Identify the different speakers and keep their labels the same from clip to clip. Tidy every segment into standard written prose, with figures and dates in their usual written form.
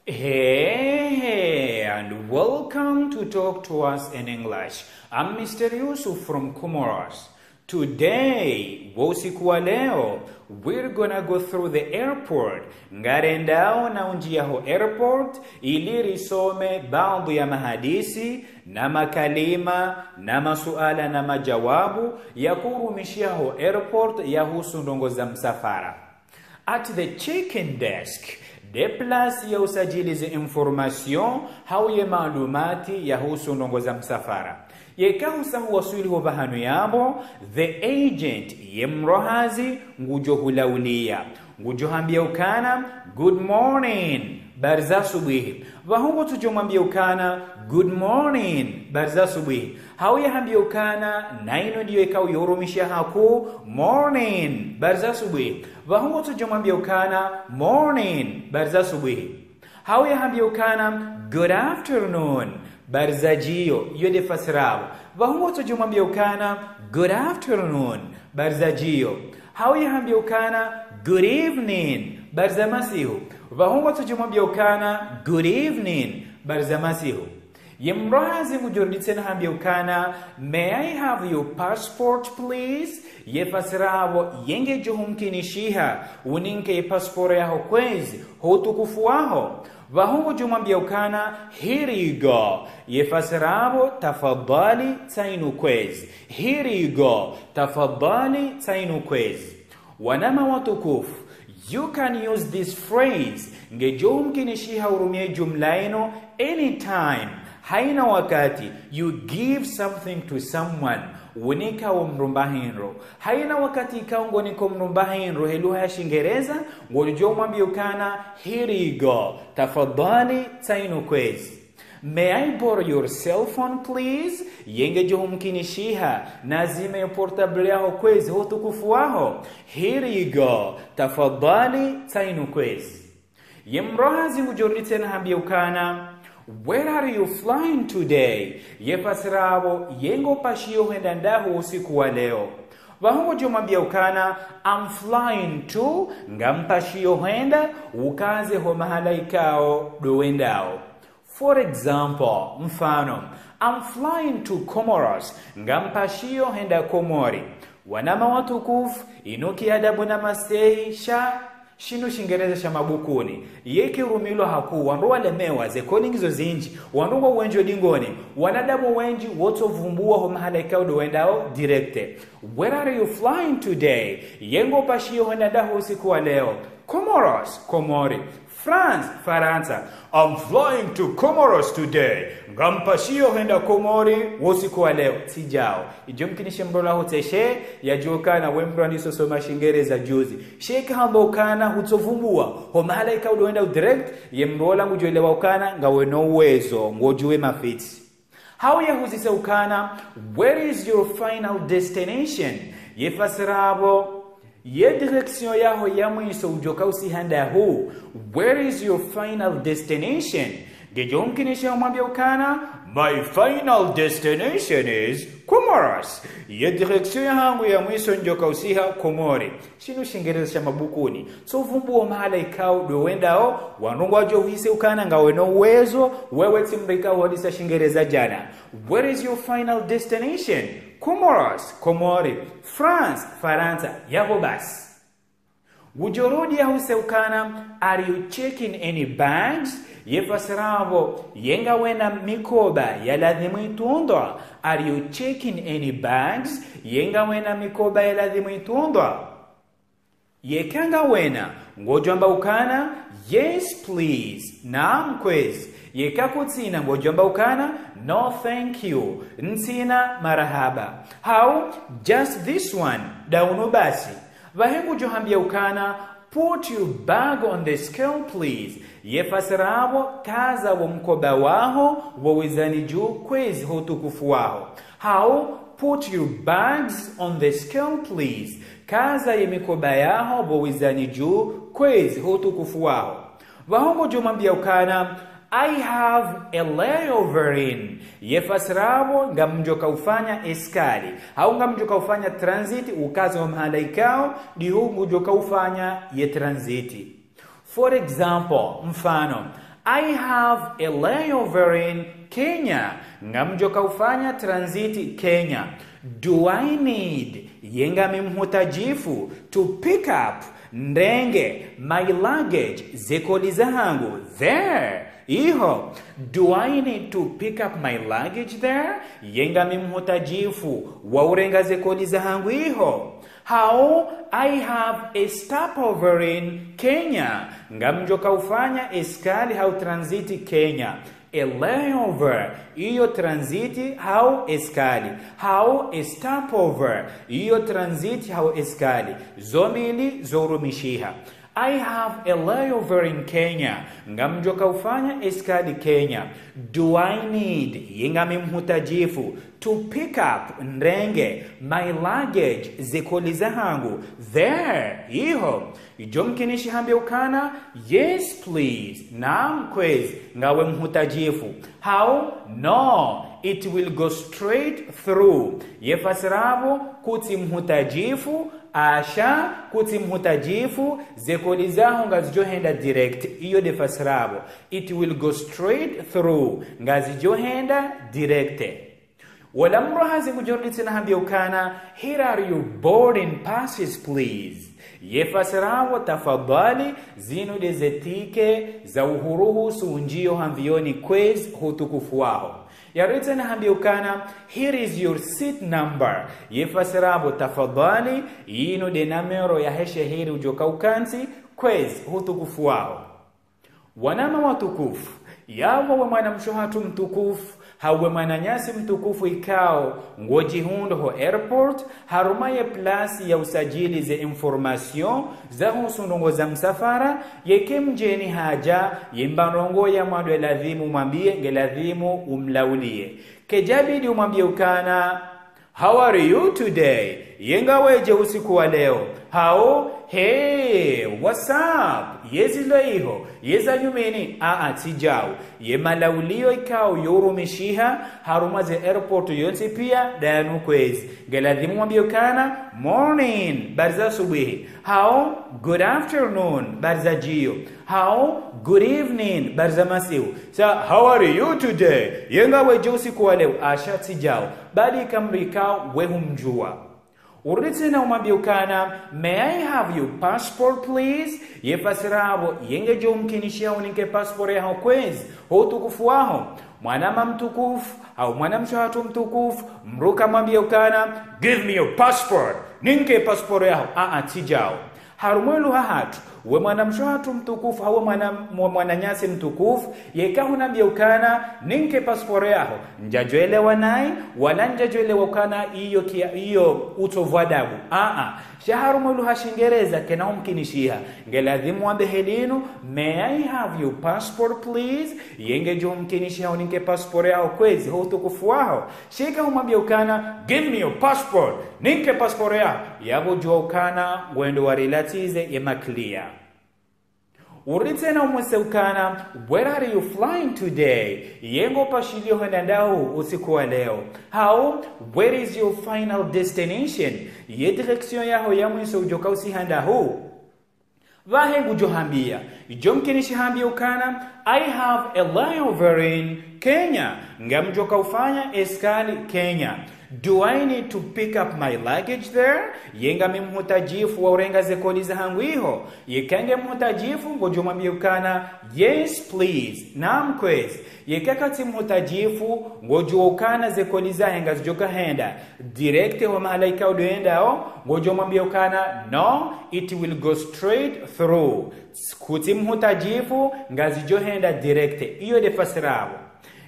Speaker 1: Hey, and welcome to Talk to Us in English. I'm Mr. Yusuf from Comoros. Today, usiku wa leo, we're gonna go through the airport. Ngarendao na unjiaho airport ili risome baadhi ya mahadisi na makalima na masuala na majawabu ya kurumishiaho airport yahusu ndongo za msafara. At the check-in desk, de place ya usajili za information hauye maalumati yahusu ndongo za msafara. Yekahusa wasuli ho bahanu yabo, the agent yemrohazi ngujo hulaulia. Ngujo hambia ukana, good morning, barza subuhi. Vahungo tujomambia ukana, good morning, barza subuhi. Hauye hambia ukana, naino diyo ekau yorumisha haku, morning, barza subuhi. Vahungo tujomambia ukana, morning, barza subuhi. Hauye hambia ukana, good afternoon, barzajio yode fasrao. Vahungo tujumambia ukana, good afternoon, barzajio. Hauye hambia ukana, good evening, barzamasihu. Vahungo tujumambia ukana, good evening, barzamasihu. Yemrahazi mujorditsen hambia ukana, may I have your passport please? Yefasrao yenge juhumkinishiha uninke passport yaho kwezi hotukufu waho. Vahungu jumambia ukana, here you go. Yefasrabo tafadhali tainu kwezi. Here you go. Tafadhali tainu kwezi. Wanama watukufu, you can use this phrase ngejo mkinishiha urumie jumlaino anytime. Haina wakati you give something to someone unika wa mrumbahinro. Haina wakati ikaungo niko mrumbahinro heluha ya Shingereza ngojo mwambia ukana, here you go. Tafadhali tainu kwezi. May I borrow your cell phone please? Yenge jo mkinishiha nazime yo portable yaho kwezi hotukufu waho. Here you go. Tafadhali tainu kwezi. Yemrohazi mujorditsen hambia ukana, where are you flying today? Yefasrabo yengo pashio henda ndaho usiku wa leo. Vahungo jomambia ukana, I'm flying to ngampashio henda ukaze ho mahala ikao doendao. For example, mfano, I'm flying to Comoros ngampashio henda Komori. Wanama watukufu inuki adabu na mastehi shinu Shingereza shamabukuni. Yeke urumilo haku wanruwa lemewa zekoni ngizo zinji wanruwa uwenjo dingoni wanadamu wenji woto vumbua ho mahala ikao doendao direkte. Where are you flying today? Yengo pashio henda daho usiku wa leo. Comoros, Komori. France, Faransa. I'm flying to Comoros today. Ngampashio henda Komori usiku wa leo. Sijao. Ijomkinishe mbrola hoteshe ya juokana wembra niso soma Shingereza juzi. Sheka hamba ukana hutovumbua. Ho mahala ika udoenda direct yembrola ngujoelewa ukana ngawe no uwezo ngojuwe mafiti. How ya huzise ukana, where is your final destination? Yefasirabo ye direction yaho ya mwiso ujoka usihanda huu. Where is your final destination? Gejomkinisha umambia ukana, my final destination is Comoros. Ye direction yahangu ya mwiso njoka usiha Komori. Shinu Shingereza shamabukuni. So vumbu mahala ikao doendao wanungu wajo huise ukana ngawe no uwezo wewe timbrika wadisa Shingereza jana. Where is your final destination? Comoros, Komori. France, Faransa. Yabo basi. Wujorodi ya huse ukana, are you checking any bags? Yefasirabo yenga wena mikoba ya ladhimu itundwa. Are you checking any bags? Yenga wena mikoba ya ladhimu itundwa. Yekanga wena ngojamba ukana, yes please, naam kwezi. Yekakutsina ngojamba ukana, no thank you, ntsina marahaba. How? Just this one, dauno basi. Vahengu johambia ukana, put your bag on the scale please. Yefasirabo kaza wa mkoba waho wawezani juu kwezi hotukufu waho. How? Put your bags on the scale please. Kaza ya mikoba yaho wawezani juu kwezi hotukufu waho. Vahongo jomambia ukana, I have a layover in. Yefasirabo ngamjoka ufanya eskali. Hau ngamjoka ufanya transit ukazi wa mahala ikao. Dihu ngamjoka ufanya ye transiti. For example, mfano, I have a layover in Kenya. Ngamjoka ufanya transiti Kenya. Do I need yenga mimhutajifu to pick up ndenge my luggage zekoli zangu there? Iho, do I need to pick up my luggage there? Yenga mimhutajifu waurenga zekoli zangu iho. How I have a stopover in Kenya. Ngamjoka ufanya eskali hau transiti Kenya. A layover, iyo transiti hau eskali. How a stopover, iyo transiti hau eskali. Zomili zorumishiha. I have a layover in Kenya. Ngamjoka ufanya eskali Kenya. Do I need yengami mhutajifu to pick up ndenge my luggage zekoli zangu there? Iho. Ijomkinishi hambia ukana, yes please. Naam kwezi ngawe mhutajifu. How? No. It will go straight through. Yefasirabo kuti mhutajifu asha kuti mhutajifu zekoli zaho ngazijohenda direct. Iyo defasirabo. It will go straight through. Ngazijohenda direct. Wala mrohazi kujorditi na hambia ukana, here are your boarding passes please. Yefasirawo tafadhali zinu dezetike za uhuruhusu unjio hamvioni kwez hutukufu waho. Yarite na hambia ukana, here is your seat number. Yefasirawo tafadhali inu de namero ya heshe hiri ujoka ukansi kwez hutukufu waho. Wanama watukufu, yawo wa mwana mshohatu mtukufu, hawe mananyasi mtukufu ikao ngoji hundo ho airport harumaye plasi ya usajili ze information za husunongo za msafara yeke mjeni haja yimbarongo ya mwadwe ladhimu mwambie ngeladhimu umlaulie kejabidi umwambie ukana, how are you today? Yenga weje usiku wa leo. How? Hey, what's up? Yezi loiho. Yeza nyumeni. Tijao. Ye malaulio ikao yorumishiha. Harumaze airport yonsi pia. Dayanu kwezi. Geladhimu wabiokana. Morning. Barza subihi. How? Good afternoon. Barza jio. How? Good evening. Barza masiu. So, how are you today? Yenga weje usiku wa leo. Asha tijao. Badi kamrikao wehumjua. Urite na umabiukana, may I have your passport please? Yefasirabo, yenge jo mkinishia unike passport ya hao kwezi, hutukufu waho. Mwanama mtukufu, au mwanamshohatu mtukufu, mruka mabiukana, give me your passport, ninke passport ya hao, tijao. Harumwelu hahatu, we mwanamshohatu mtukufu, hawe mwananyasi mtukufu, yekahu nabiukana, ninke passport ya hao. Njajoele wanai, wala njajoele wakana iyo utovwadabu. Shaharumwelu hashingereza kena umkinishiha. Ngeladhimu wabehelinu, may I have your passport please? Yenge jo umkinishiha uninke passport ya hao kwezi, hutukufu waho. Shika umabiukana, give me your passport, ninke passport ya hao. Yabo jo ukana, wendo warilatize ye maklia. Urite na umweseukana, where are you flying today? Yengo pashilio hendandau usiku wa leo. How? Where is your final destination? Ye direksyon yaho ya mwiso ujoka usihandahu. Vahengu johambia. Ijomkinishi hambia ukana, I have a layover in Kenya. Ngamjoka ufanya eskali Kenya. Do I need to pick up my luggage there? Yenga mimhutajifu wa urenga zekoli za hangu iho. Yekenge mhutajifu ngojoma miukana, yes please. Naam kwezi. Yekakati mhutajifu ngojua ukana zekoli za henga zijoka henda. Direkte wa mahalaika udoenda o. Ngojoma miukana, no, it will go straight through. Kuti mhutajifu ngazijo henda direkte. Iyo defasirabo.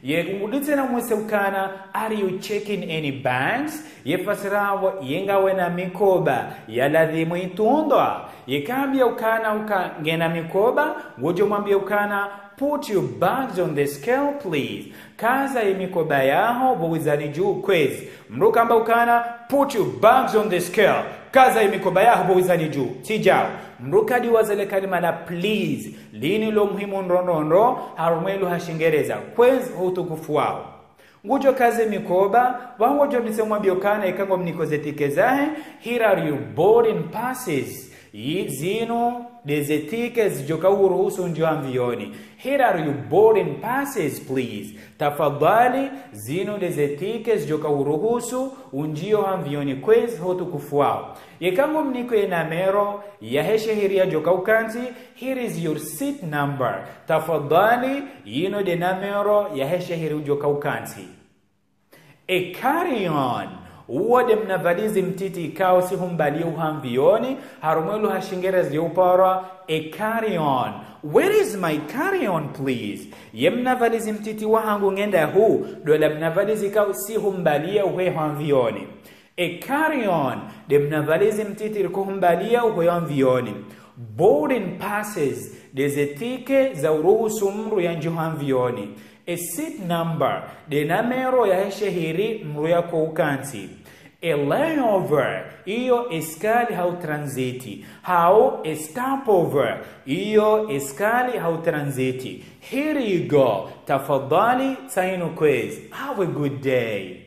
Speaker 1: Yekungudite na mweseukana, are you checking any bags? Yefasirawo yenga wena mikoba yaladhimu itundwa. Yekambia ukana ngena mikoba, ngojo mwambia ukana, put your bags on the scale please. Kaza imikoba yaho bowizani juu kwezi. Mrukamba ukana, put your bags on the scale. Kaza imikoba yaho bowizani juu. Tijao. Mrukadi wazele kalima la please. Lini lo muhimu nrono harumelu hashingereza. Kwezi hutukufu wao. Ngujo kaze mikoba. Wangojo nisemwa biokana ikango mniko zetike zahe. Here are your boarding passes. zino deze tickets joka uruhusu njo hamvioni. Here are you boarding passes please. Tafadhali zino deze tickets joka uruhusu unjio hamvioni kwezi hotu kufuao. Yekangu mniko enamero ya heshehiria joka ukanzi. Here is your seat number. Tafadhali yino de namero ya heshehiria joka ukanzi. A carry-on. Uwade mnavalizi mtiti ikao si humbalia uhamvioni. Harumwelu hashingera ziupara. A carry-on. Where is my carry-on please? Ye mnavalizi mtiti wahangu ngenda huu. Dola mnavalizi ikao si humbalia uwe hamvioni. A carry-on. De mnavalizi mtiti iko humbalia uwe hamvioni. Boarding passes. Deze tike za uruhusu mru ya nju hamvioni. A seat number. De namero ya heshehiri mru ya koukansi. A layover. Iyo eskali hau transiti. Hau a stopover. Iyo eskali hau transiti. Here you go. Tafadhali tainu quiz. Have a good day.